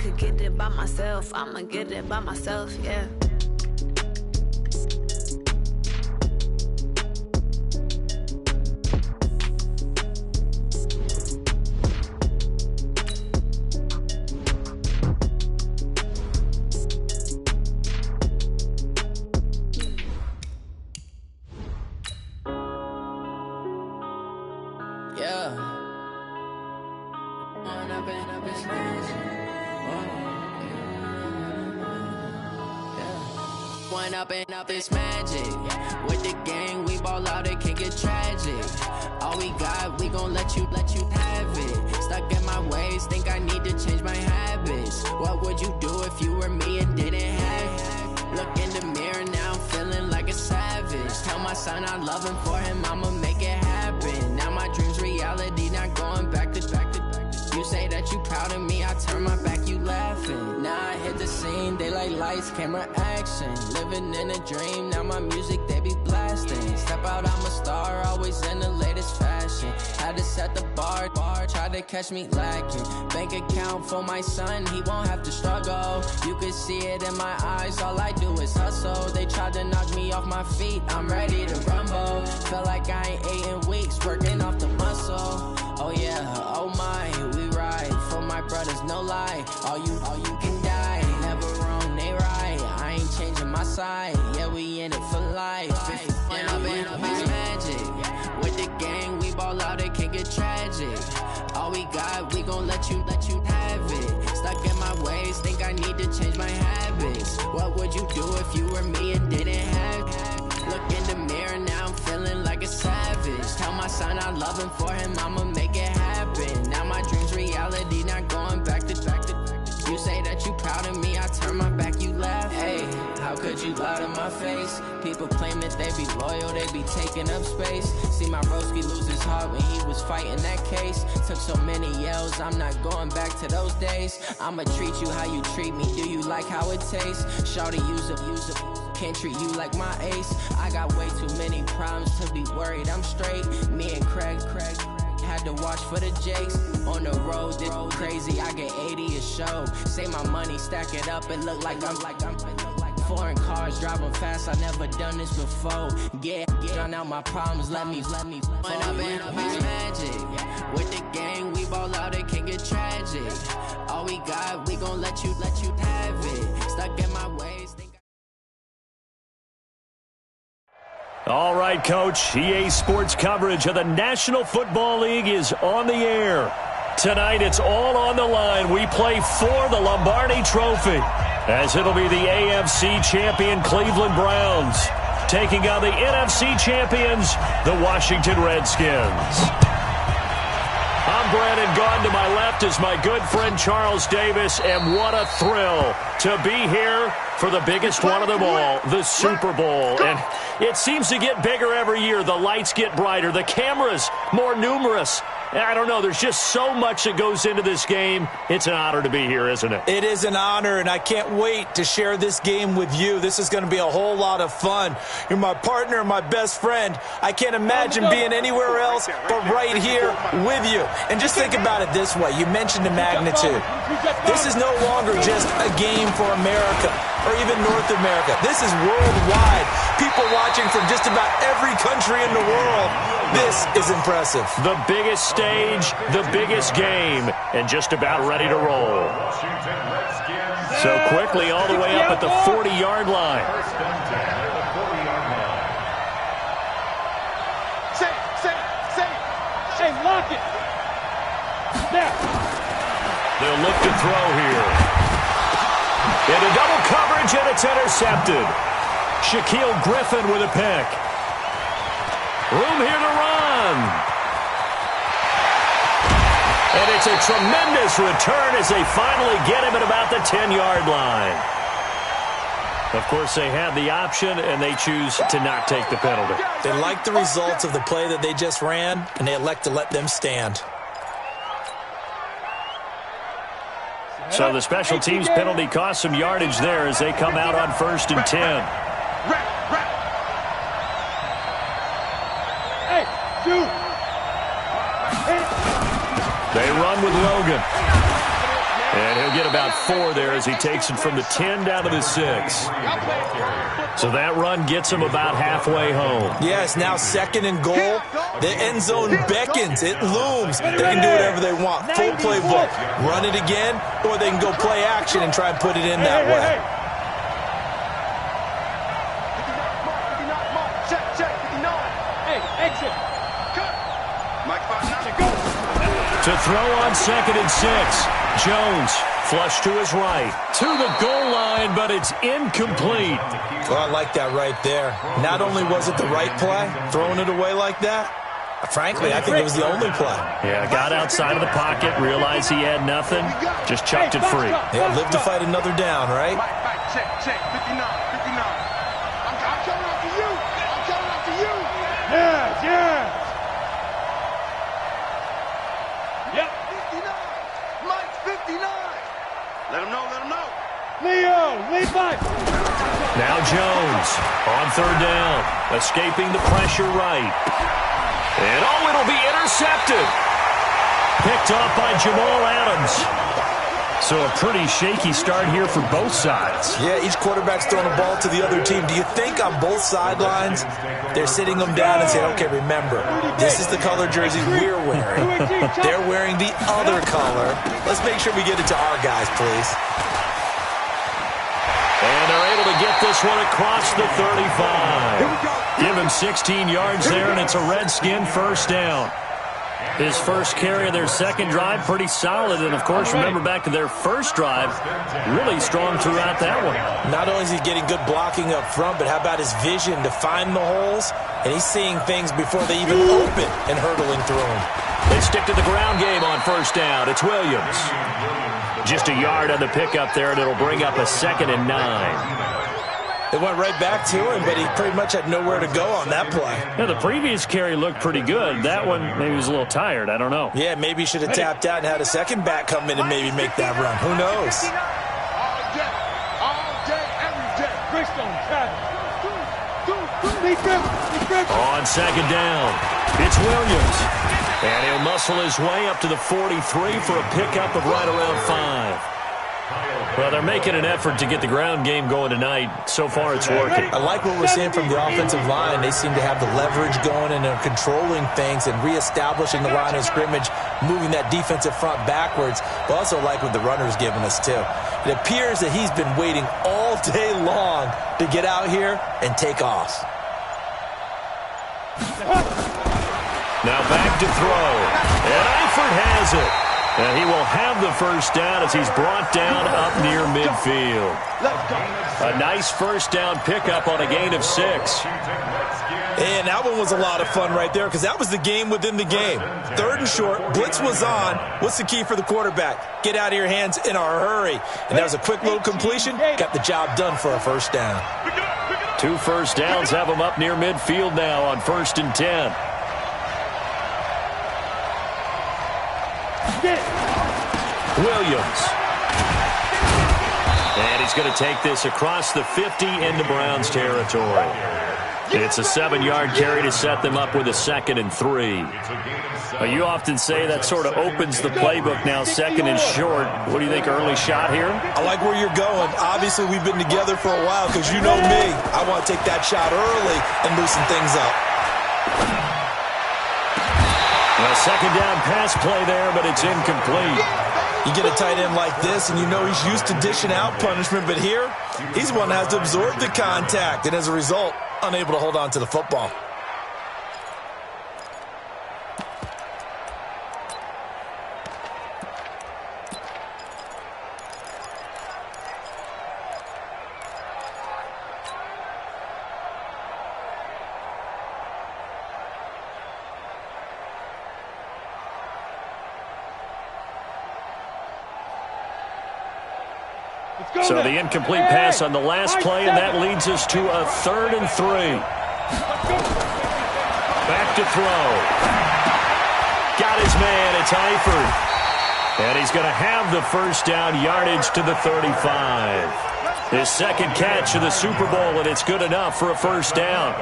could get it by myself. I'ma get it by myself, yeah. Up this magic with the gang, we ball out, it can get tragic. All we got, we gon' let you have it. Stuck in my ways, think I need to change my habits. What would you do if you were me and didn't have it? Look in the mirror now, I'm feeling like a savage. Tell my son I love him, for him I'ma make it happen. Now my dreams reality, not going back to. You say that you proud of me, I turn my back, you laughing. Now I hit the scene, they like lights, camera, action. Living in a dream, now my music, they be blasting. Step out, I'm a star, always in the latest fashion. Had to set the bar, try to catch me lacking. Bank account for my son, he won't have to struggle. You can see it in my eyes, all I do is hustle. They tried to knock me off my feet, I'm ready to rumble. Feel like I ain't ate in weeks, working off the muscle. Oh yeah, oh my, we ride for my brothers, no lie. All you can die, never wrong, they right. I ain't changing my side, yeah, we in it for life. When up it's magic, with the gang, we ball out, it can get tragic. All we got, we gon' let you have it. Stuck in my ways, think I need to change my habits. What would you do if you were me and didn't have it? Look in the mirror now, I'm feeling like a savage. Tell my son I love him, for him I'ma make it happen. Now my dreams reality, not going back to. You say that you proud of me, I turn my back, you laugh. Hey, how could you lie to my face? People claim that they be loyal, they be taking up space. See my broski lose his heart when he was fighting that case. Took so many yells, I'm not going back to those days. I'ma treat you how you treat me, do you like how it tastes? Shawty, use up. Can't treat you like my ace. I got way too many problems to be worried, I'm straight. Me and Craig had to watch for the Jakes. On the road, this crazy, I get 80 a show. Say my money, stack it up, and look like I'm foreign cars, driving fast, I never done this before. Get drown out my problems, let me When up it's magic. With the gang, we ball out, it can get tragic. All we got, we gon' let you have it. Stuck in my ways, All right, Coach. EA Sports coverage of the National Football League is on the air. Tonight, it's all on the line. We play for the Lombardi Trophy, as it'll be the AFC champion Cleveland Browns taking on the NFC champions, the Washington Redskins. I'm Brandon Gaughan. To my left is my good friend Charles Davis, and what a thrill to be here for the biggest one of them all, the Super Bowl. And it seems to get bigger every year. The lights get brighter, the cameras more numerous. I don't know, there's just so much that goes into this game. It's an honor to be here, isn't it? It is an honor, and I can't wait to share this game with you. This is going to be a whole lot of fun. You're my partner, my best friend. I can't imagine being anywhere else but right here with you. And just think about it this way. You mentioned the magnitude. This is no longer just a game for America or even North America. This is worldwide. People watching from just about every country in the world. This is impressive. The biggest stage, the biggest game, and just about ready to roll. So quickly all the way up at the 40-yard line. Hey, lock it. There. They'll look to throw here. Into double coverage, and it's intercepted. Shaquille Griffin with a pick. Room here to run. And it's a tremendous return as they finally get him at about the 10-yard line. Of course, they had the option, and they choose to not take the penalty. They like the results of the play that they just ran, and they elect to let them stand. So the special teams penalty cost some yardage there as they come out on 1st and 10. They run with Logan. And he'll get about 4 there as he takes it from the 10 down to the 6. So that run gets him about halfway home. Yes, now 2nd and goal. The end zone beckons. It looms. They can do whatever they want. Full playbook. Run it again, or they can go play action and try and put it in that way. To throw on 2nd and 6. Jones, flush to his right. To the goal line, but it's incomplete. Well, I like that right there. Not only was it the right play, throwing it away like that, frankly, I think it was the only play. Yeah, got outside of the pocket, realized he had nothing, just chucked it free. Yeah, live to fight another down, right? Check, 59, 59. I'm coming after you. I'm coming after you. Yeah. Yep. 59. Mike, 59. Let him know. Leo, lead back. Now Jones on 3rd down, escaping the pressure right. And it'll be intercepted. Picked off by Jamal Adams. So a pretty shaky start here for both sides. Yeah, each quarterback's throwing the ball to the other team. Do you think on both sidelines they're sitting them down and saying, okay, remember, this is the color jersey we're wearing. They're wearing the other color. Let's make sure we get it to our guys, please. And they're able to get this one across the 35. Give him 16 yards there, and it's a Redskin 1st down. His first carry of their 2nd drive, pretty solid. And, of course, remember back to their 1st drive, really strong throughout that one. Not only is he getting good blocking up front, but how about his vision to find the holes? And he's seeing things before they even open and hurtling through them. They stick to the ground game on 1st down. It's Williams. Just a yard on the pickup there, and it'll bring up a 2nd and 9. They went right back to him, but he pretty much had nowhere to go on that play. Yeah, the previous carry looked pretty good. That one, maybe he was a little tired. I don't know. Yeah, maybe he should have tapped out and had a 2nd back come in and maybe make that run. Who knows? All day, every day. Greystone, On 2nd down, it's Williams. And he'll muscle his way up to the 43 for a pickup of right around 5. Well, they're making an effort to get the ground game going tonight. So far, it's working. I like what we're seeing from the offensive line. They seem to have the leverage going, and they're controlling things and reestablishing the line of scrimmage, moving that defensive front backwards. But also like what the runner's giving us, too. It appears that he's been waiting all day long to get out here and take off. Now back to throw. And Eifert has it. And he will have the 1st down as he's brought down up near midfield. A nice 1st down pickup on a gain of 6. And that one was a lot of fun right there because that was the game within the game. 3rd and short, blitz was on. What's the key for the quarterback? Get out of your hands in a hurry. And that was a quick little completion. Got the job done for a 1st down. 2 1st downs have him up near midfield now on 1st and 10. Williams. And he's going to take this across the 50 into Browns territory. It's a 7-yard carry to set them up with a 2nd and 3. You often say that sort of opens the playbook now, 2nd and short. What do you think, early shot here? I like where you're going. Obviously, we've been together for a while because you know me. I want to take that shot early and loosen things up. A 2nd down pass play there, but it's incomplete. You get a tight end like this, and you know he's used to dishing out punishment, but here, he's one that has to absorb the contact, and as a result, unable to hold on to the football. So the incomplete pass on the last play, and that leads us to a 3rd and 3. Back to throw. Got his man. It's Eifert. And he's going to have the 1st down, yardage to the 35. His 2nd catch of the Super Bowl, and it's good enough for a 1st down.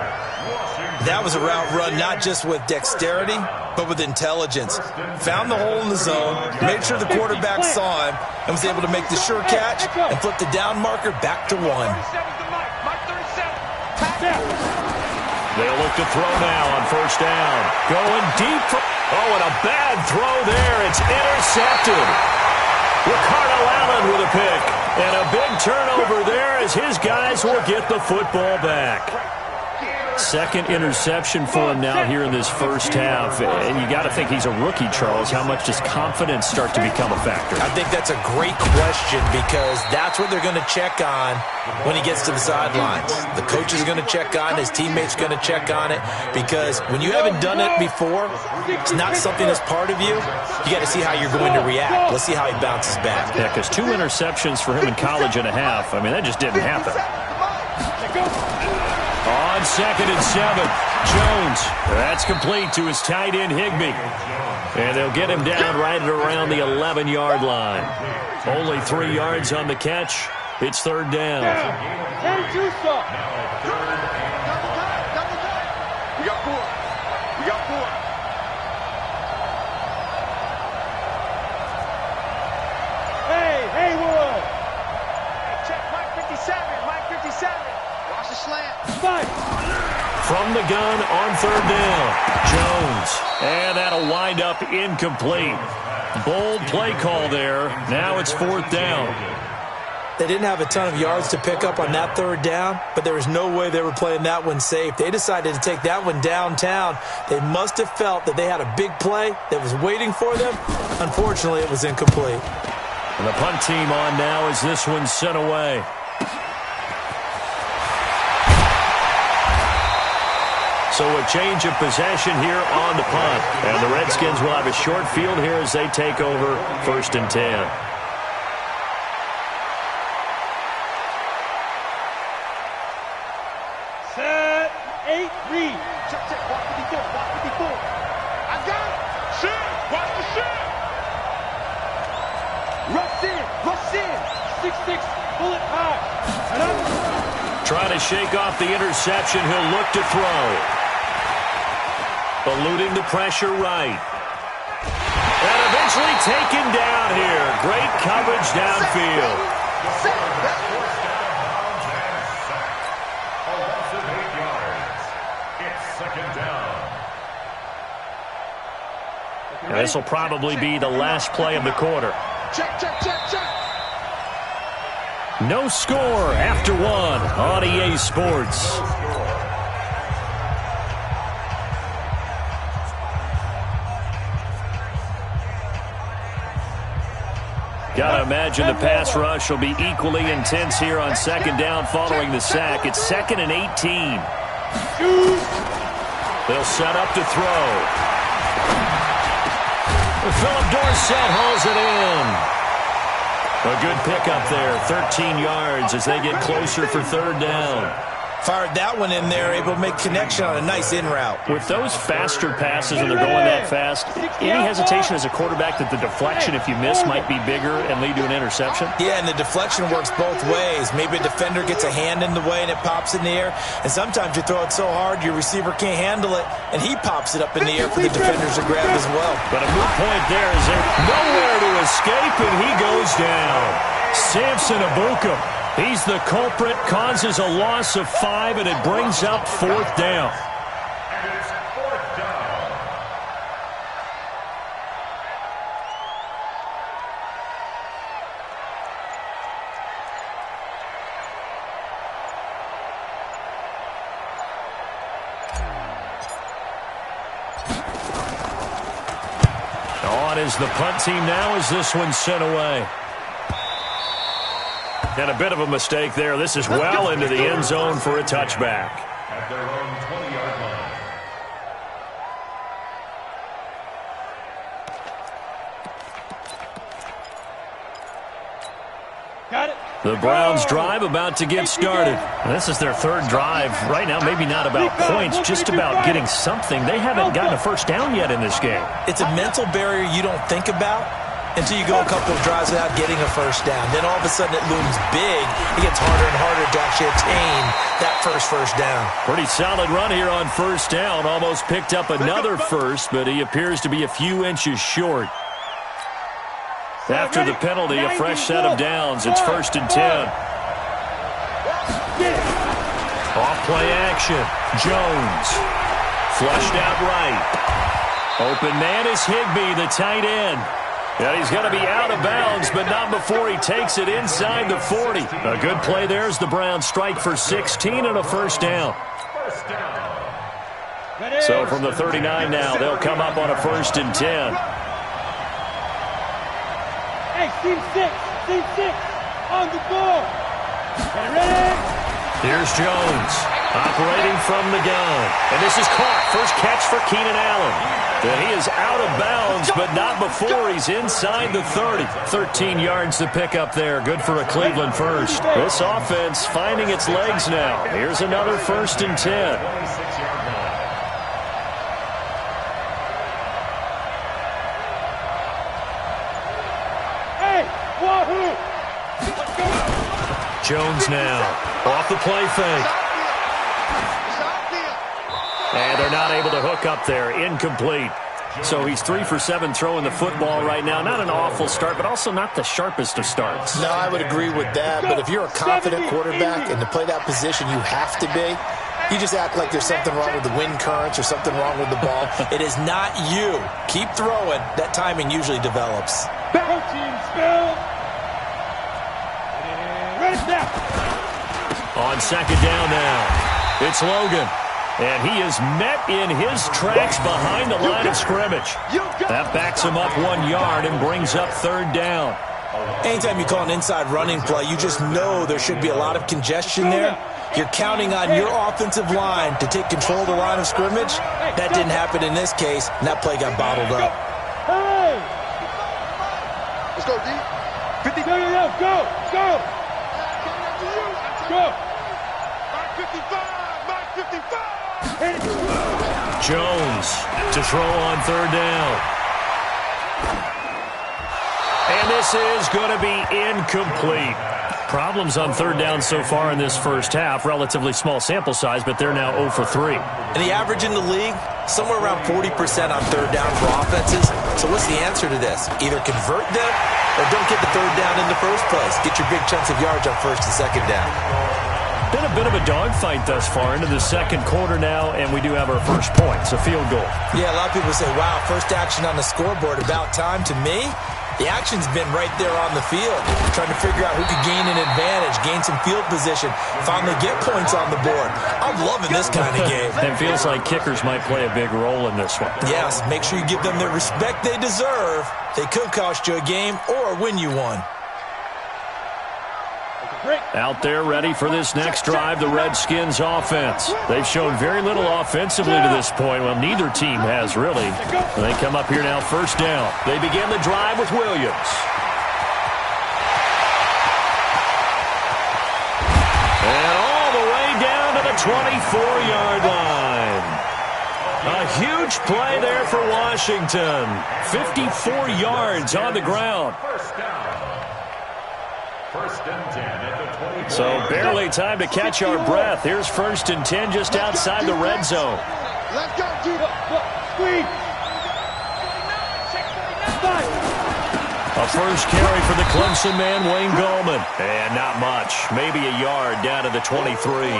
That was a route run not just with dexterity, but with intelligence. Found the hole in the zone, made sure the quarterback saw him, and was able to make the sure catch and flip the down marker back to 1. They'll look to throw now on first down. Going deep. Oh, and a bad throw there. It's intercepted. Ricardo Allen with a pick. And a big turnover there as his guys will get the football back. Second interception for him now here in this first half. And you got to think he's a rookie, Charles. How much does confidence start to become a factor? I think that's a great question because that's what they're going to check on when he gets to the sidelines. The coach is going to check on, his teammates are going to check on it because when you haven't done it before, it's not something that's part of you. You got to see how you're going to react. Let's see how he bounces back. Yeah, because 2 interceptions for him in college and a half. I mean, that just didn't happen. On 2nd and 7, Jones. That's complete to his tight end, Higbee. And they'll get him down right at around the 11-yard line. Only 3 yards on the catch. It's 3rd down. We got 4. We got 4. Hey, Haywood. Check Mike 57. Mike 57. Watch the slant. From the gun on 3rd down, Jones. And that'll wind up incomplete. Bold play call there. Now it's 4th down. They didn't have a ton of yards to pick up on that 3rd down, but there was no way they were playing that one safe. They decided to take that one downtown. They must have felt that they had a big play that was waiting for them. Unfortunately, it was incomplete. And the punt team on now as this one's sent away. So a change of possession here on the punt. And the Redskins will have a short field here as they take over 1st and 10. Set, 8, read. Check, watch 54, watch 54. I got it. Shit, watch the shit. Rush in. 6-6, bullet high. And up. Trying to shake off the interception. He'll look to throw. Eluding the pressure right. And eventually taken down here. Great coverage downfield. And this will probably be the last play of the quarter. Check. No score after 1 on EA Sports. Gotta imagine the pass rush will be equally intense here on 2nd down following the sack. It's 2nd and 18. They'll set up to throw. Philip Dorsett hauls it in. A good pickup there, 13 yards as they get closer for 3rd down. Fired that one in there, able to make connection on a nice in route. With those faster passes and they're going that fast, any hesitation as a quarterback that the deflection, if you miss, might be bigger and lead to an interception? Yeah, and the deflection works both ways. Maybe a defender gets a hand in the way and it pops in the air. And sometimes you throw it so hard your receiver can't handle it, and he pops it up in the air for the defenders to grab as well. But a moot point there is there nowhere to escape, and he goes down. Samson Abuka. He's the culprit, causes a loss of 5, and it brings up 4th down. On is the punt team now as this one's sent away. And a bit of a mistake there. This is well into the end zone for a touchback. At their own 20-yard line. Got it. The Browns drive about to get started. This is their 3rd drive. Right now, maybe not about points, just about getting something. They haven't gotten a first down yet in this game. It's a mental barrier you don't think about until you go a couple of drives without getting a first down. Then all of a sudden it looms big. It gets harder and harder to actually attain that first down. Pretty solid run here on first down. Almost picked up another first, but he appears to be a few inches short. After the penalty, a fresh set of downs. It's 1st and 10. Off play action. Jones. Flushed out right. Open man is Higbee, the tight end. And he's going to be out of bounds, but not before he takes it inside the 40. A good play there as the Browns strike for 16 and a first down. So from the 39 now, they'll come up on a 1st and 10. Hey, team 6, on the ball. Get ready. Here's Jones, operating from the gun. And this is caught. First catch for Keenan Allen. And he is out of bounds, but not before he's inside the 30. 13 yards to pick up there. Good for a Cleveland first. This offense finding its legs now. Here's another 1st and 10. Hey, wahoo! Jones now, off the play fake. And they're not able to hook up there. Incomplete. So he's 3 for 7 throwing the football right now. Not an awful start, but also not the sharpest of starts. No, I would agree with that. But if you're a confident quarterback and to play that position you have to be, you just act like there's something wrong with the wind currents or something wrong with the ball. It is not you. Keep throwing. That timing usually develops. Protein spill. Ready now. On 2nd down now, it's Logan. And he is met in his tracks behind the line of scrimmage. That backs him up 1 yard and brings up 3rd down. Anytime you call an inside running play, you just know there should be a lot of congestion there. You're counting on your offensive line to take control of the line of scrimmage. That didn't happen in this case, and that play got bottled up. Hey! Let's go, D. 50. Go. Go. Mark 55. Mark 55. Jones to throw on 3rd down. And this is going to be incomplete. Problems on 3rd down so far in this first half. Relatively small sample size, but they're now 0 for 3. And the average in the league, somewhere around 40% on 3rd down for offenses. So what's the answer to this? Either convert them or don't get the 3rd down in the first place. Get your big chunks of yards on 1st and 2nd down. Been a bit of a dogfight thus far into the 2nd quarter now, and we do have our first points, a field goal. Yeah, a lot of people say, wow, first action on the scoreboard, about time. To me, the action's been right there on the field, trying to figure out who could gain an advantage, gain some field position, finally get points on the board. I'm loving this kind of game. It feels like kickers might play a big role in this one. Yes, make sure you give them the respect they deserve. They could cost you a game or win you one. Out there ready for this next drive, the Redskins offense. They've shown very little offensively to this point. Well, neither team has really. They come up here now 1st down. They begin the drive with Williams. And all the way down to the 24-yard line. A huge play there for Washington. 54 yards on the ground. So barely time to catch our breath. Here's 1st and 10 just outside the red zone. Let's go, G. Squeeze. A first carry for the Clemson man, Wayne Gallman. And not much. Maybe a yard down to the 23.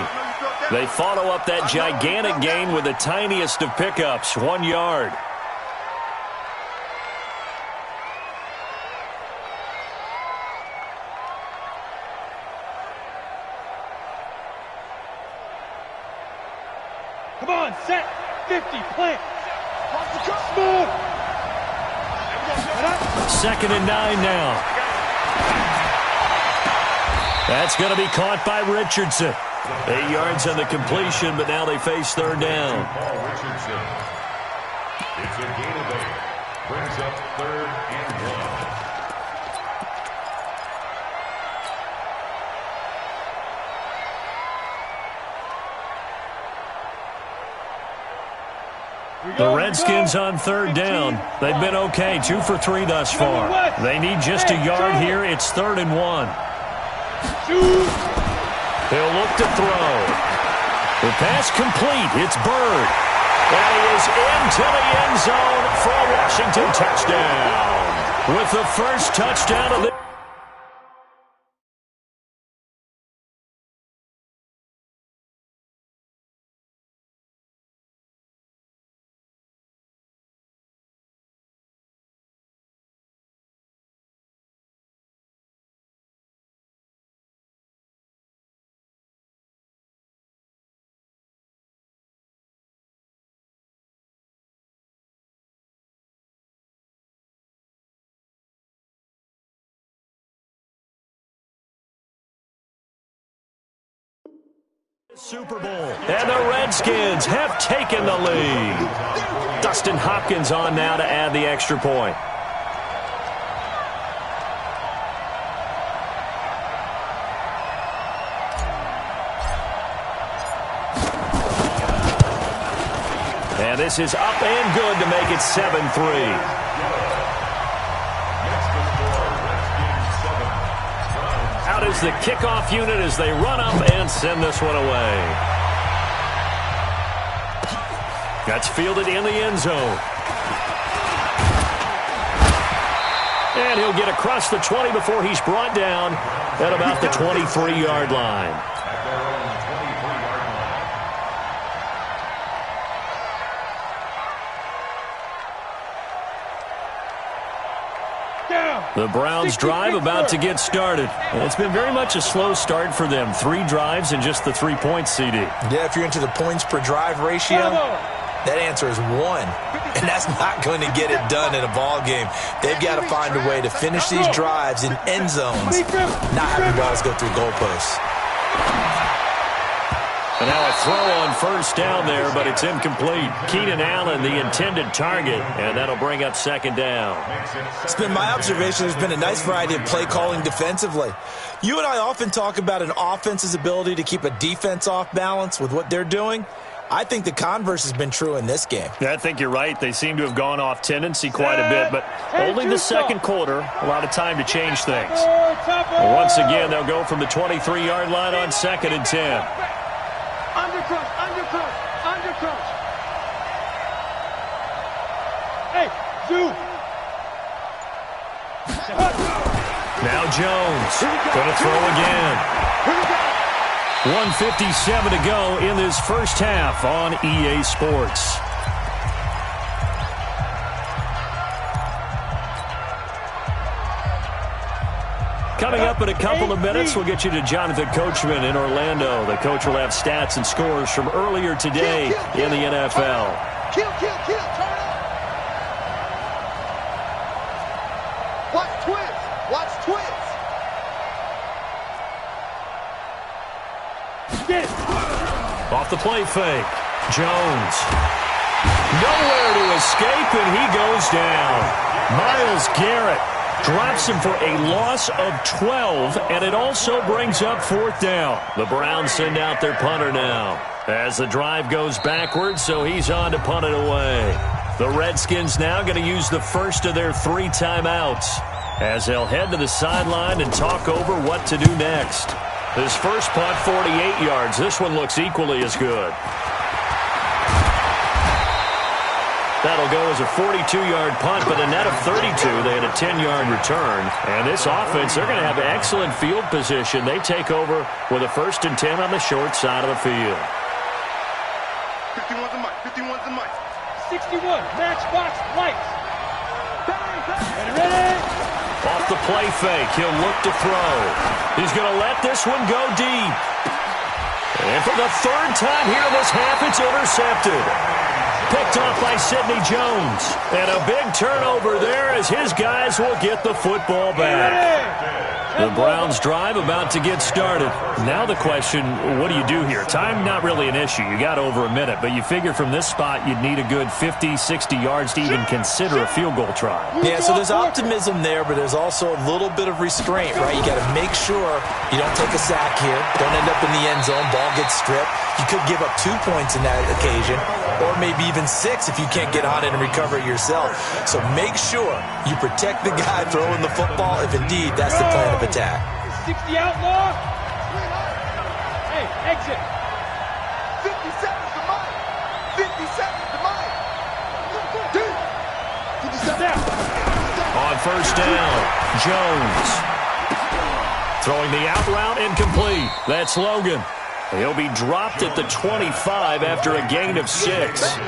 They follow up that gigantic gain with the tiniest of pickups, 1 yard. Come on, set. 50, plant. Move. 2nd and 9 now. That's going to be caught by Richardson. 8 yards on the completion, but now they face 3rd down. Richardson. It's a gain of 8. Brings up 3rd and 1. The Redskins on third down. They've been okay, 2 for 3 thus far. They need just a yard here. It's 3rd and 1. He'll look to throw. The pass complete. It's Bird. And he is into the end zone for a Washington touchdown. With the first touchdown of the... Super Bowl. And the Redskins have taken the lead. Dustin Hopkins on now to add the extra point. And this is up and good to make it 7-3. Out is the kickoff unit as they run up and send this one away. That's fielded in the end zone. And he'll get across the 20 before he's brought down at about the 23-yard line. The Browns' drive about to get started. It's been very much a slow start for them. 3 drives and just the 3 points, CD. Yeah, if you're into the points per drive ratio, that answer is 1. And that's not going to get it done in a ball game. They've got to find a way to finish these drives in end zones, not having balls go through goalposts. And now a throw on first down there, but it's incomplete. Keenan Allen, the intended target, and that'll bring up 2nd down. It's been my observation there's been a nice variety of play calling defensively. You and I often talk about an offense's ability to keep a defense off balance with what they're doing. I think the converse has been true in this game. Yeah, I think you're right. They seem to have gone off tendency quite a bit, but only the second quarter, a lot of time to change things. And once again, they'll go from the 23-yard line on 2nd and 10. Undercrush, undercrush, undercrush. Hey, Zoo. Now Jones going to throw again. 1:57 to go in this first half on EA Sports. Coming up in a couple of minutes, we'll get you to Jonathan Coachman in Orlando. The coach will have stats and scores from earlier today in the NFL. Kill, kill, kill, turn up. Watch twins, watch twins. Get it. Off the play fake. Jones. Nowhere to escape, and he goes down. Myles Garrett drops him for a loss of 12, and it also brings up 4th down. The Browns send out their punter now as the drive goes backwards, so he's on to punt it away. The Redskins now going to use the first of their 3 timeouts as they'll head to the sideline and talk over what to do next. His first punt, 48 yards. This one looks equally as good. That'll go as a 42-yard punt, but a net of 32. They had a 10-yard return. And this offense, they're going to have excellent field position. They take over with a 1st and 10 on the short side of the field. 51's the mic, 51's the mic. 61, matchbox lights. Ready? Off the play fake, he'll look to throw. He's going to let this one go deep. And for the 3rd time here in this half, it's intercepted. Picked off by Sidney Jones. And a big turnover there as his guys will get the football back. The Browns drive about to get started. Now the question, what do you do here? Time not really an issue. You got over a minute, but you figure from this spot you'd need a good 50, 60 yards to even consider a field goal try. Yeah, so there's optimism there, but there's also a little bit of restraint, right? You got to make sure you don't take a sack here. Don't end up in the end zone. Ball gets stripped. You could give up 2 points in that occasion, or maybe even 6 if you can't get on it and recover it yourself. So make sure you protect the guy throwing the football if indeed that's the plan of attack. 60 outlaw. Hey, exit. 50 seconds to mine. 50 seconds to mine. 50 seconds. On first down, Jones. Throwing the out route incomplete. That's Logan. He'll be dropped at the 25 after a gain of 6.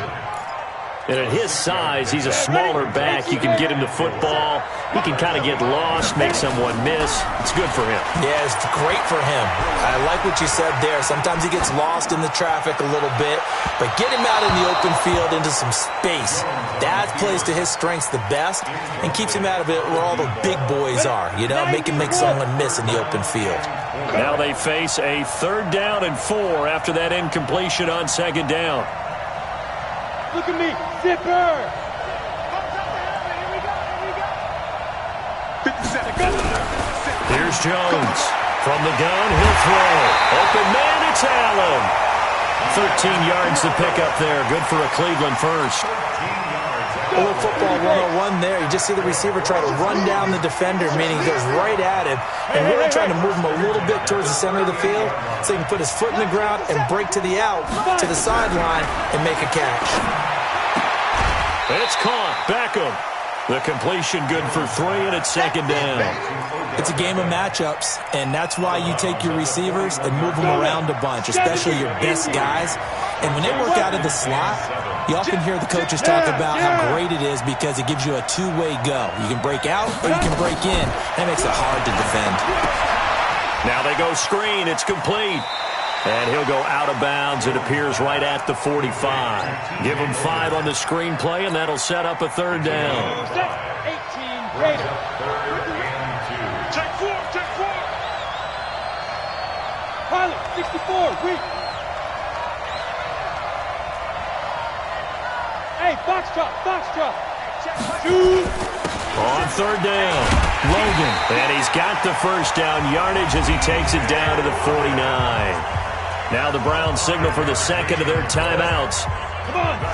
And at his size, he's a smaller back. You can get him the football. He can kind of get lost, make someone miss. It's good for him. Yeah, it's great for him. I like what you said there. Sometimes he gets lost in the traffic a little bit, but get him out in the open field into some space. That plays to his strengths the best and keeps him out of it where all the big boys are. You know, make him make someone miss in the open field. Now they face a 3rd down and 4 after that incompletion on 2nd down. Look at me, zipper. 50 seconds. Here's Jones. From the gun, he'll throw. Open man, it's Allen. 13 yards to pick up there. Good for a Cleveland first. A little football 101 there. You just see the receiver try to run down the defender, meaning he goes right at him and really trying to move him a little bit towards the center of the field so he can put his foot in the ground and break to the out, to the sideline, and make a catch. It's caught. Beckham. The completion good for 3, and it's 2nd down. It's a game of matchups, and that's why you take your receivers and move them around a bunch, especially your best guys. And when they work out of the slot, you often hear the coaches talk about how great it is because it gives you a two-way go. You can break out or you can break in. That makes it hard to defend. Now they go screen. It's complete. And he'll go out of bounds. It appears right at the 45. Give him 5 on the screen play, and that'll set up a 3rd down. 18 Raiders. Take 4, take 4. Pilot, 64, weak. Hey, box drop. Shoot. On 3rd down, Logan. And he's got the first down yardage as he takes it down to the 49. Now the Browns signal for the 2nd of their timeouts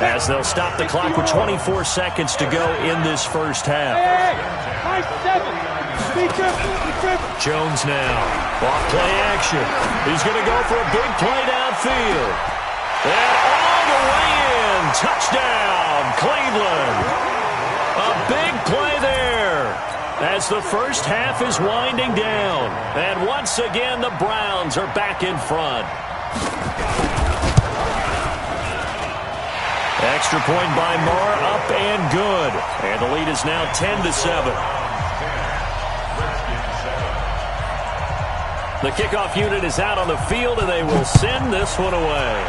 as they'll stop the clock with 24 seconds to go in this first half. Hey, high 7. Be careful. Jones now. Off play action. He's going to go for a big play downfield. And all the way in. Touchdown, Cleveland. A big play there as the first half is winding down. And once again, the Browns are back in front. Extra point by Moore, up and good. And the lead is now 10-7. The kickoff unit is out on the field, and they will send this one away.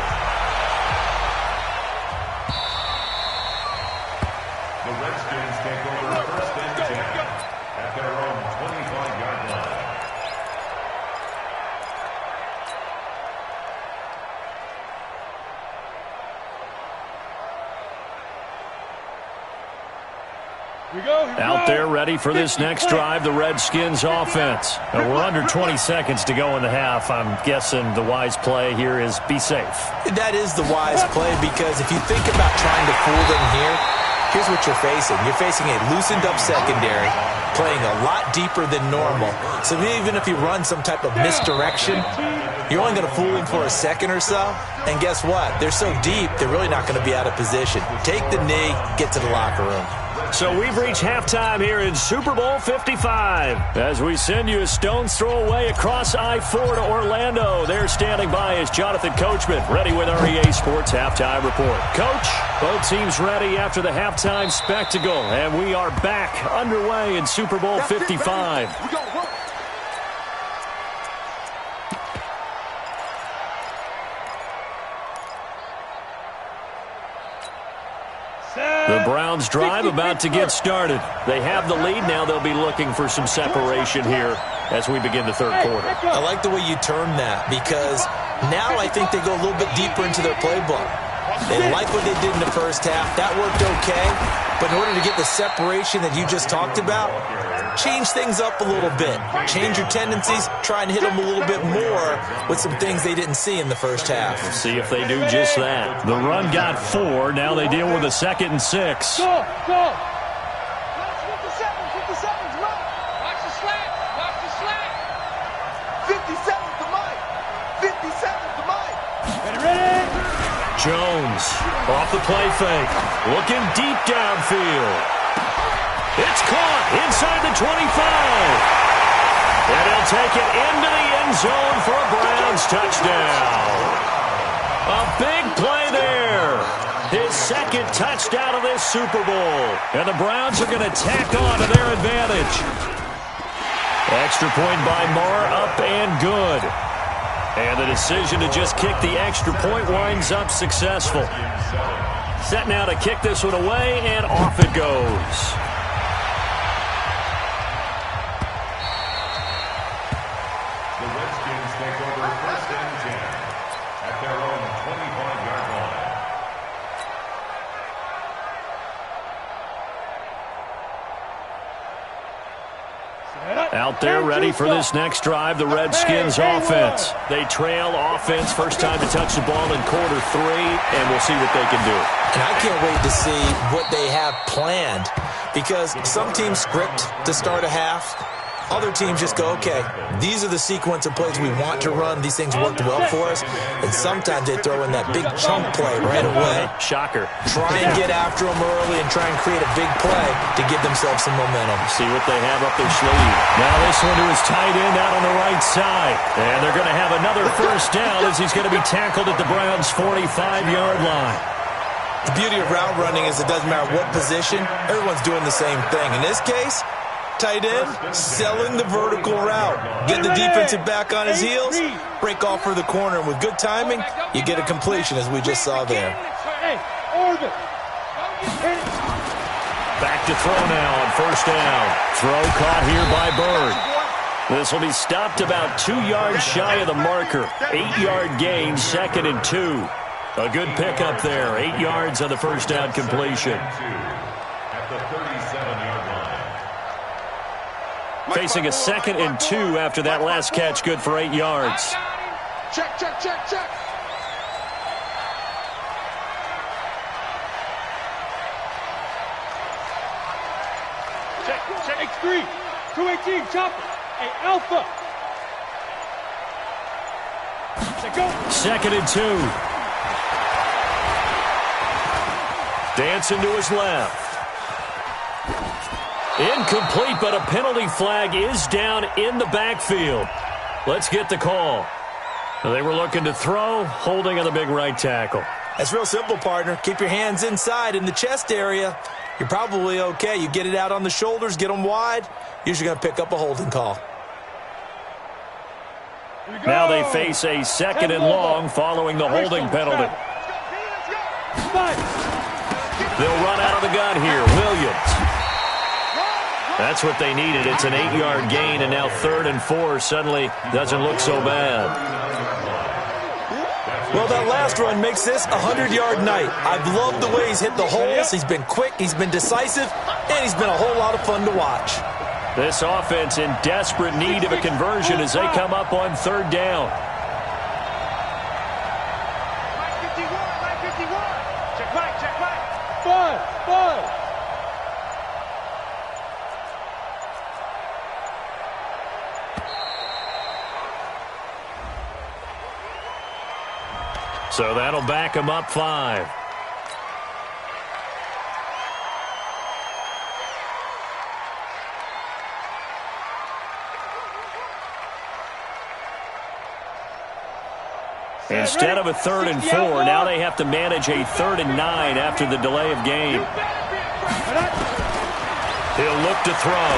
The Redskins take over 1st and 10 at their own 25-yard line. Out there ready for this next drive, the Redskins offense. And we're under 20 seconds to go in the half. I'm guessing the wise play here is be safe. That is the wise play because if you think about trying to fool them here, here's what you're facing. You're facing a loosened up secondary, playing a lot deeper than normal. So even if you run some type of misdirection, you're only going to fool them for a second or so. And guess what? They're so deep, they're really not going to be out of position. Take the knee, get to the locker room. So we've reached halftime here in Super Bowl 55. As we send you a stone's throw away across I-4 to Orlando. There standing by is Jonathan Coachman, ready with our EA Sports Halftime Report. Coach, both teams ready after the halftime spectacle. And we are back underway in Super Bowl 55. We go, work. The Browns drive about to get started. They have the lead now. They'll be looking for some separation here as we begin the third quarter. I like the way you term that, because now I think they go a little bit deeper into their playbook. They like what they did in the first half. That worked okay. But in order to get the separation that you just talked about, change things up a little bit. Change your tendencies. Try and hit them a little bit more with some things they didn't see in the first half. We'll see if they do just that. The run got 4. Now they deal with a 2nd and 6. Go! 57, 57's right. Watch the slant. Watch the slant. 57's the mic. 57's the mic. Ready? Jones off the play fake. Looking deep downfield. It's caught inside the 25. And he'll take it into the end zone for a Browns touchdown. A big play there. His 2nd touchdown of this Super Bowl. And the Browns are going to tack on to their advantage. Extra point by Marr, up and good. And the decision to just kick the extra point winds up successful. Set now to kick this one away, and off it goes. The Redskins take over 1st and 10 at their own 25-yard line. Out there ready for this next drive, the Redskins offense. They trail offense, first time to touch the ball in quarter 3, and we'll see what they can do. And I can't wait to see what they have planned, because some teams script to start a half. Other teams just go, okay, these are the sequence of plays we want to run. These things worked well for us. And sometimes they throw in that big chunk play right away. Shocker. Try and get after them early and try and create a big play to give themselves some momentum. See what they have up their sleeve. Now this one to his tight end out on the right side. And they're going to have another first down as he's going to be tackled at the Browns' 45-yard line. The beauty of route running is it doesn't matter what position, everyone's doing the same thing. In this case, tight end, selling the vertical route. Get the defensive back on his heels, break off for the corner, and with good timing, you get a completion as we just saw there. Back to throw now on first down. Throw caught here by Bird. This will be stopped about 2 yards shy of the marker. 8-yard gain, 2nd and 2. A good pickup there. 8 yards on the first down completion. At the 37-yard line. Facing a 2nd and 2 after that last catch, good for 8 yards. Check, check, check, check. Check, X3, 218, chopper, hey, Alpha. Go. 2nd and 2. Dancing to his left. Incomplete, but a penalty flag is down in the backfield. Let's get the call. They were looking to throw, holding on the big right tackle. That's real simple, partner. Keep your hands inside in the chest area. You're probably okay. You get it out on the shoulders, get them wide. Usually going to pick up a holding call. Now they face a 2nd and long following the holding penalty. They'll run out of the gun here. Williams. That's what they needed. It's an 8-yard gain, and now 3rd and 4 suddenly doesn't look so bad. Well, that last run makes this a 100-yard night. I've loved the way he's hit the holes. He's been quick, he's been decisive, and he's been a whole lot of fun to watch. This offense in desperate need of a conversion as they come up on 3rd down. Line 51. Check right, check right. Five. So that'll back him up 5. Instead of a 3rd and 4, now they have to manage a 3rd and 9 after the delay of game. He'll look to throw.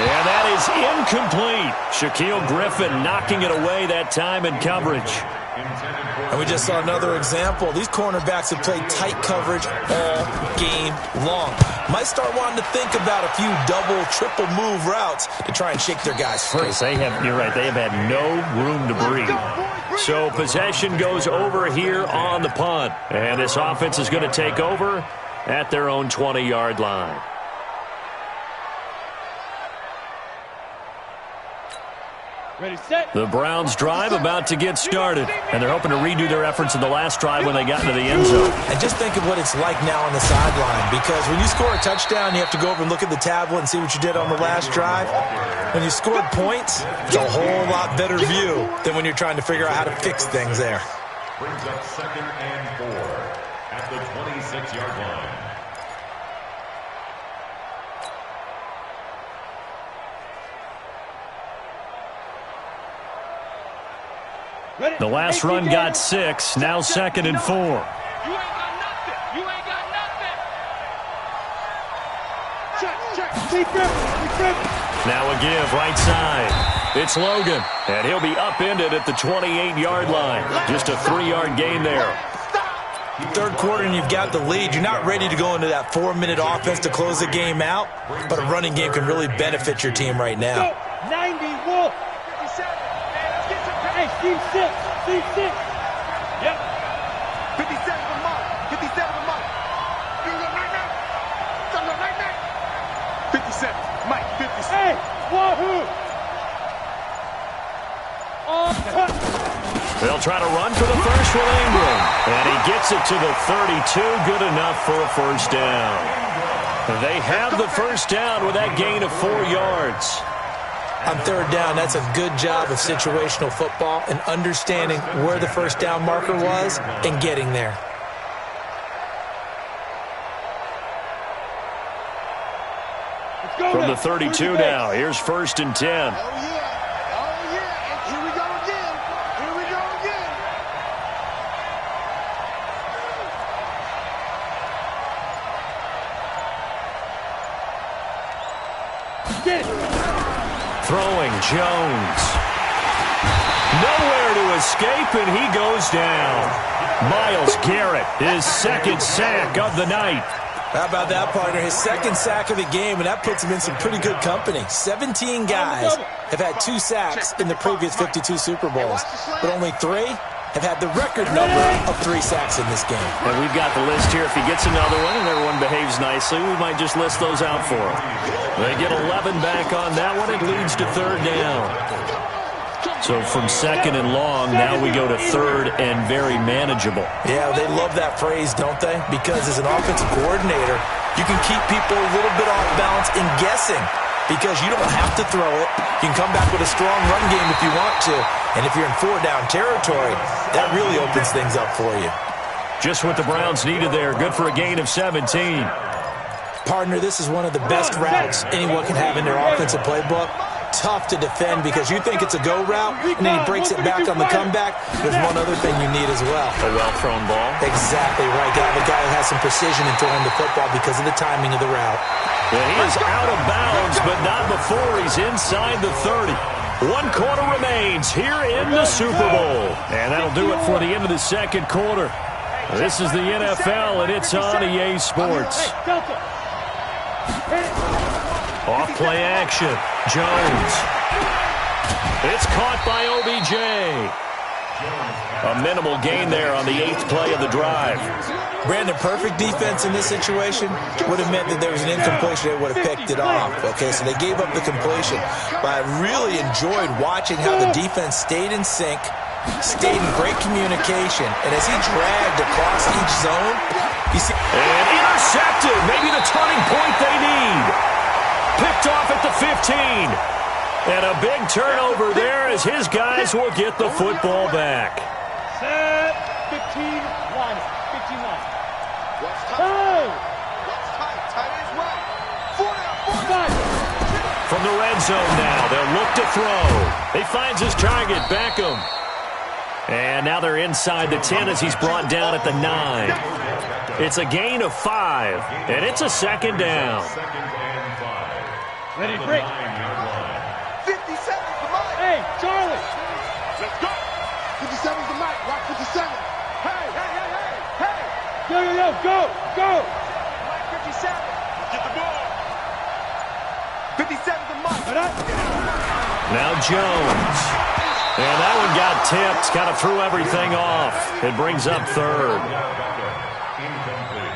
And that is incomplete. Shaquille Griffin knocking it away that time in coverage. Intended for And we just saw another example. These cornerbacks have played tight coverage all game long. Might start wanting to think about a few double, triple move routes to try and shake their guys free. You're right, they have had no room to breathe. So possession goes over here on the punt. And this offense is going to take over at their own 20-yard line. Ready, set. The Browns drive about to get started, and they're hoping to redo their efforts in the last drive when they got into the end zone. And just think of what it's like now on the sideline, because when you score a touchdown, you have to go over and look at the tablet and see what you did on the last drive. When you scored points, it's a whole lot better view than when you're trying to figure out how to fix things there. Brings up 2nd and 4 at the 26-yard line. The last run got 6, now 2nd and 4. You ain't got nothing. You ain't got nothing. Check. Now a give, right side. It's Logan, and he'll be upended at the 28-yard line. Just a 3-yard gain there. Third quarter and you've got the lead. You're not ready to go into that 4-minute offense to close the game out, but a running game can really benefit your team right now. 90, Wolf. 57. Hey, C6. Yep. 57 the mark. 57 the mark. 57. Mike, 57. Hey, wahoo. They'll try to run for the first with Ingram. And he gets it to the 32. Good enough for a first down. They have the first down with that gain of 4 yards. On third down, that's a good job of situational football and understanding where the first down marker was and getting there. From the 32 now, here's 1st and 10. Oh, yeah. And here we go again. Get it. Throwing Jones. Nowhere to escape, and he goes down. Myles Garrett, his 2nd sack of the night. How about that, partner? His 2nd sack of the game, and that puts him in some pretty good company. 17 guys have had 2 sacks in the previous 52 Super Bowls, but only 3 have had the record number of 3 sacks in this game. And we've got the list here. If he gets another one and everyone behaves nicely, we might just list those out for him. They get 11 back on that one. It leads to 3rd down. So from 2nd and long, now we go to 3rd and very manageable. Yeah, they love that phrase, don't they? Because as an offensive coordinator, you can keep people a little bit off balance in guessing because you don't have to throw it. You can come back with a strong run game if you want to. And if you're in 4-down territory, that really opens things up for you. Just what the Browns needed there. Good for a gain of 17. Partner, this is one of the best routes anyone can have in their offensive playbook. Tough to defend because you think it's a go route, and then he breaks it back on the comeback. There's one other thing you need as well. A well-thrown ball. Exactly right. Got a guy who has some precision in throwing the football because of the timing of the route. And he is out of bounds, but not before he's inside the 30. 1 quarter remains here in the Super Bowl. And that'll do it for the end of the 2nd quarter. This is the NFL, and it's on EA Sports. Off play action. Jones. It's caught by OBJ. A minimal gain there on the 8th play of the drive. Brandon, perfect defense in this situation would have meant that there was an incompletion. They would have picked it off. Okay, so they gave up the completion. But I really enjoyed watching how the defense stayed in sync, stayed in great communication, and as he dragged across each zone, you see... And intercepted! Maybe the turning point they need. Picked off at the 15. And a big turnover there as his guys will get the football back. Set. 15 line. 15 line. What's tight? What's tight? Tight is right. 4 down. From the red zone now, they'll look to throw. He finds his target, Beckham. And now they're inside the 10 as he's brought down at the 9. It's a gain of 5, and it's a 2nd down. Ready, break. 57's the mark. Hey, Charlie. Let's go. 57's the mark. Rock 57. go, go. 57. Get the ball. 57 to Mike. Now Jones. And that one got tipped. Kind of threw everything off. It brings up third.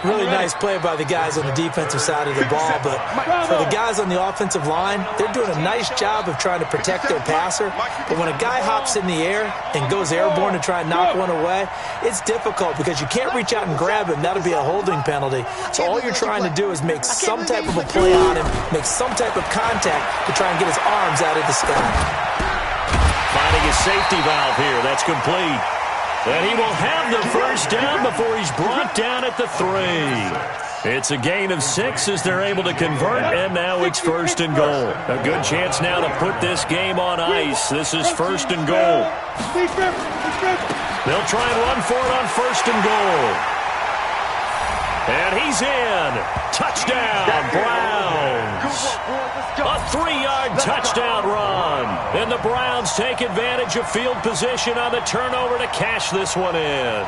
Really nice play by the guys on the defensive side of the ball, but for the guys on the offensive line, they're doing a nice job of trying to protect their passer. But when a guy hops in the air and goes airborne to try and knock one away, it's difficult because you can't reach out and grab him. That'll be a holding penalty. So all you're trying to do is make some type of a play on him, make some type of contact to try and get his arms out of the sky. Finding a safety valve here. That's complete. And he will have the first down before he's brought down at the 3. It's a gain of 6 as they're able to convert, and now it's first and goal. A good chance now to put this game on ice. This is first and goal. They'll try and run for it on first and goal. And he's in. Touchdown, Browns. A 3-yard touchdown run. And the Browns take advantage of field position on the turnover to cash this one in.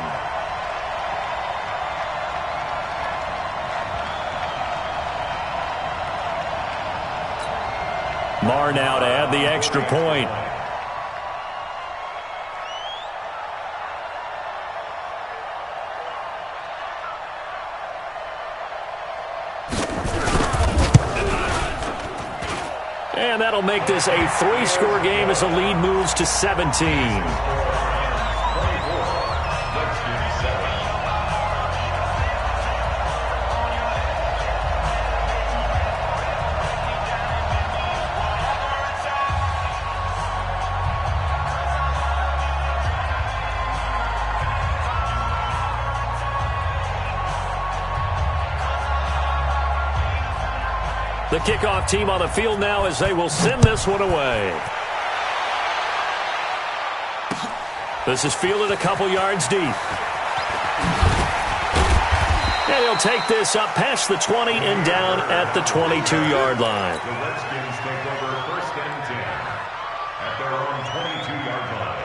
Marr now to add the extra point. And that'll make this a 3-score game as the lead moves to 17. The kickoff team on the field now as they will send this one away. This is fielded a couple yards deep. And he'll take this up past the 20 and down at the 22-yard line. The Redskins take over first and 10 at their own 22-yard line.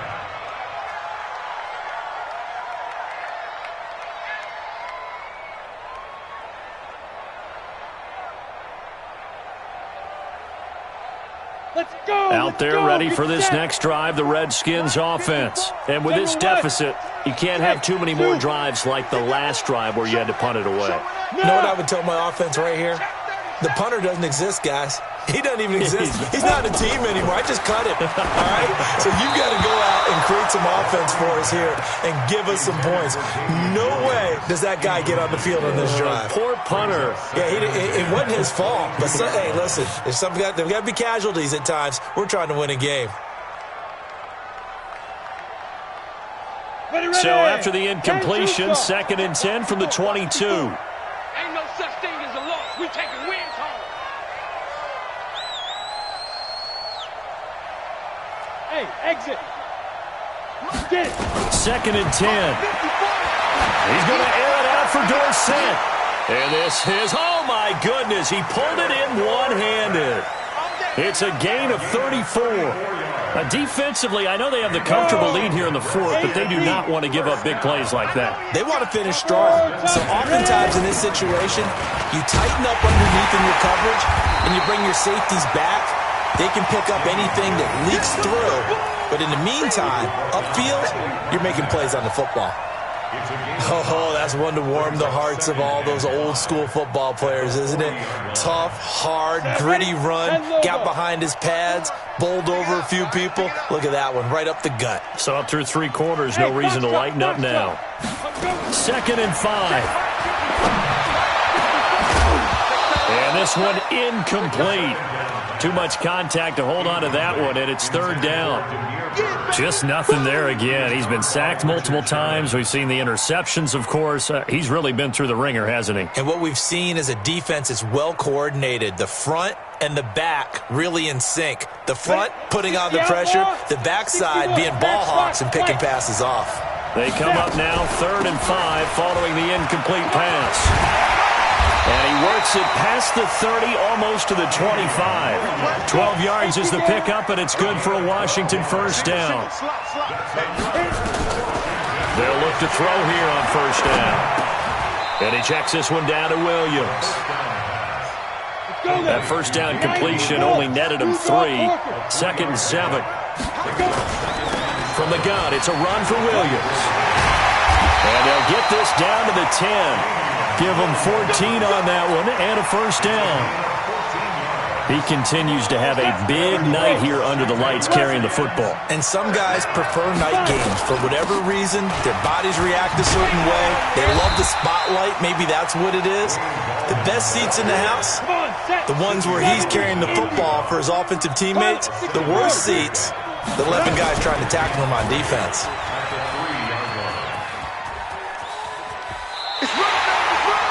Let's go. Out there ready for this next drive, the Redskins offense. And with this deficit, you can't have too many more drives like the last drive where you had to punt it away. You know what I would tell my offense right here? The punter doesn't exist, guys. He doesn't even exist. He's not a team anymore. I just cut him. All right? So you've got to go out and create some offense for us here and give us some points. No way does that guy get on the field on this drive. Poor punter. Yeah, it wasn't his fault. But hey, listen, there's got to be casualties at times. We're trying to win a game. So after the incompletion, 2nd and 10 from the 22. Ain't no such thing as a loss. We taking wins home. Hey, exit. Get it. 2nd and 10. He's going to air it out for Dorsett. And this is, oh my goodness, he pulled it in one-handed. It's a gain of 34. Defensively, I know they have the comfortable lead here in the 4th, but they do not want to give up big plays like that. They want to finish strong. So oftentimes in this situation, you tighten up underneath in your coverage, and you bring your safeties back. They can pick up anything that leaks through. But in the meantime, upfield, you're making plays on the football. Oh, that's one to warm the hearts of all those old-school football players, isn't it? Tough, hard, gritty run, got behind his pads, bowled over a few people. Look at that one, right up the gut. So up through 3 quarters, no reason to lighten up now. 2nd and 5. And this one incomplete. Too much contact to hold on to that one, and it's 3rd down. Just nothing there again. He's been sacked multiple times. We've seen the interceptions, of course. He's really been through the ringer, hasn't he? And what we've seen is a defense that's well-coordinated. The front and the back really in sync. The front putting on the pressure, the backside being ball hawks and picking passes off. They come up now 3rd and 5 following the incomplete pass. And he works it past the 30, almost to the 25. 12 yards is the pickup, and it's good for a Washington first down. They'll look to throw here on first down. And he checks this one down to Williams. That first down completion only netted him 3. 2nd and 7. From the gun, it's a run for Williams. And they'll get this down to the 10. Give him 14 on that one and a first down. He continues to have a big night here under the lights carrying the football. And some guys prefer night games. For whatever reason, their bodies react a certain way. They love the spotlight. Maybe that's what it is. The best seats in the house, the ones where he's carrying the football for his offensive teammates. The worst seats, the 11 guys trying to tackle him on defense.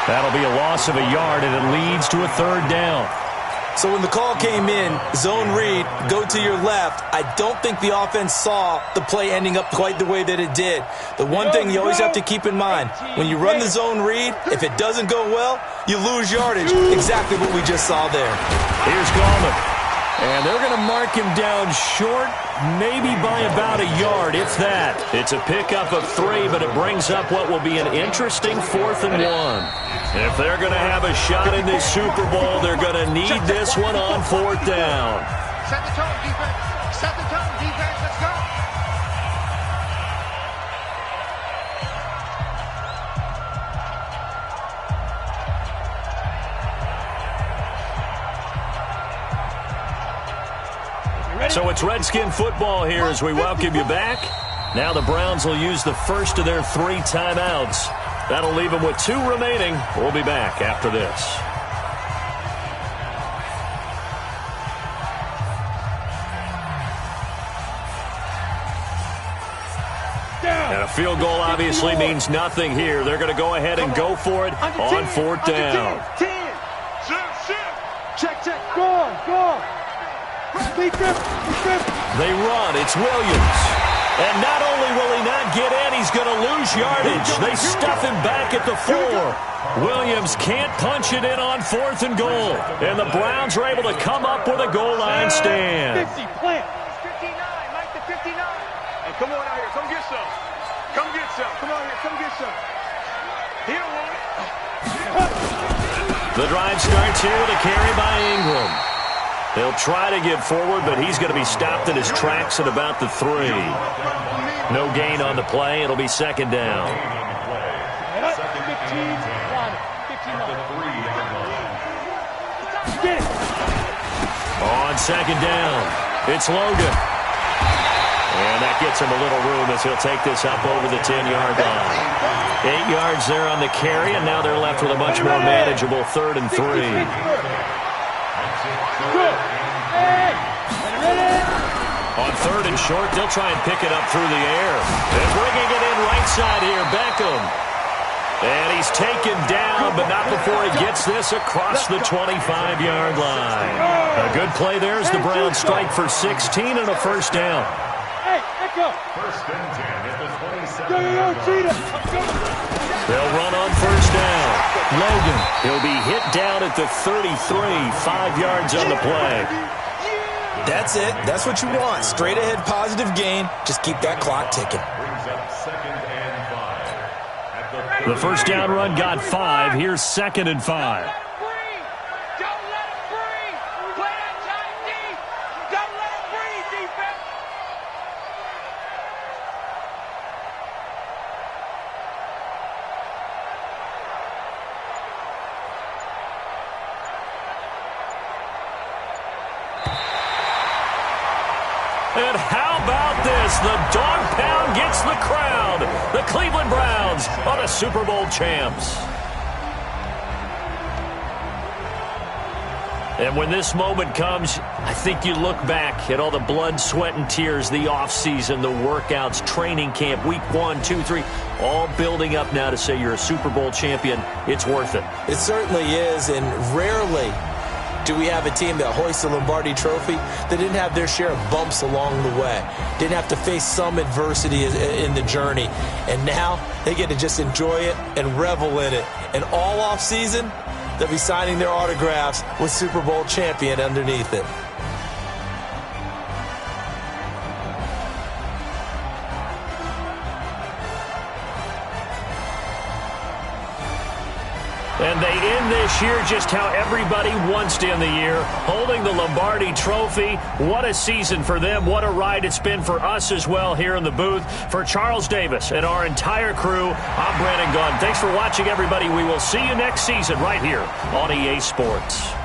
That'll be a loss of a yard, and it leads to a 3rd down. So when the call came in, zone read, go to your left, I don't think the offense saw the play ending up quite the way that it did. The one thing you always have to keep in mind, when you run the zone read, if it doesn't go well, you lose yardage. Exactly what we just saw there. Here's Gallman. And they're going to mark him down short, maybe by about a yard, if that. It's a pickup of 3, but it brings up what will be an interesting 4th and 1. If they're going to have a shot in this Super Bowl, they're going to need this one on 4th down. Set the tone, defense. Set the tone, defense. Let's go. So it's Redskin football here as we welcome you back. Now the Browns will use the first of their 3 timeouts. That'll leave them with 2 remaining. We'll be back after this. And a field goal obviously means nothing here. They're going to go ahead and go for it on 4th down. 10. Check. Go. They run. It's Williams. And not only will he not get in, he's going to lose yardage. They stuff him back at the 4. Williams can't punch it in on 4th and goal. And the Browns are able to come up with a goal line stand. 50, plant. 59, Mike the 59. Hey, come on out here. Come get some. Come get some. Come on here. Come get some. Here, one. The drive starts here with a carry by Ingram. They'll try to get forward, but he's going to be stopped in his tracks at about the 3. No gain on the play. It'll be 2nd down. 15, On 2nd down, it's Logan. And that gets him a little room as he'll take this up over the 10-yard line. 8 yards there on the carry, and now they're left with a much more manageable 3rd and 3. On 3rd and short, they'll try and pick it up through the air. And bringing it in right side here, Beckham. And he's taken down, but not before he gets this across the 25-yard line. A good play there as the Browns strike for 16 and a first down. Hey, Echo. First and 10 at the 27. Go, Cheetah. They'll run on first down. Logan, he'll be hit down at the 33, 5 yards on the play. That's it. That's what you want. Straight ahead positive gain. Just keep that clock ticking. Brings up 2nd and 5. The first down run got 5. Here's 2nd and 5. Don't let him breathe. Play that tight D. Don't let him breathe, defense. And how about this? The dog pound gets the crowd. The Cleveland Browns are the Super Bowl champs. And when this moment comes, I think you look back at all the blood, sweat, and tears, the offseason, the workouts, training camp, week 1, 2, 3, all building up now to say you're a Super Bowl champion. It's worth it. It certainly is, and rarely do we have a team that hoists the Lombardi Trophy that didn't have their share of bumps along the way, didn't have to face some adversity in the journey, and now they get to just enjoy it and revel in it. And all offseason, they'll be signing their autographs with Super Bowl champion underneath it. And they end this year just how everybody wants to end the year, holding the Lombardi Trophy. What a season for them. What a ride it's been for us as well here in the booth. For Charles Davis and our entire crew, I'm Brandon Gunn. Thanks for watching, everybody. We will see you next season right here on EA Sports.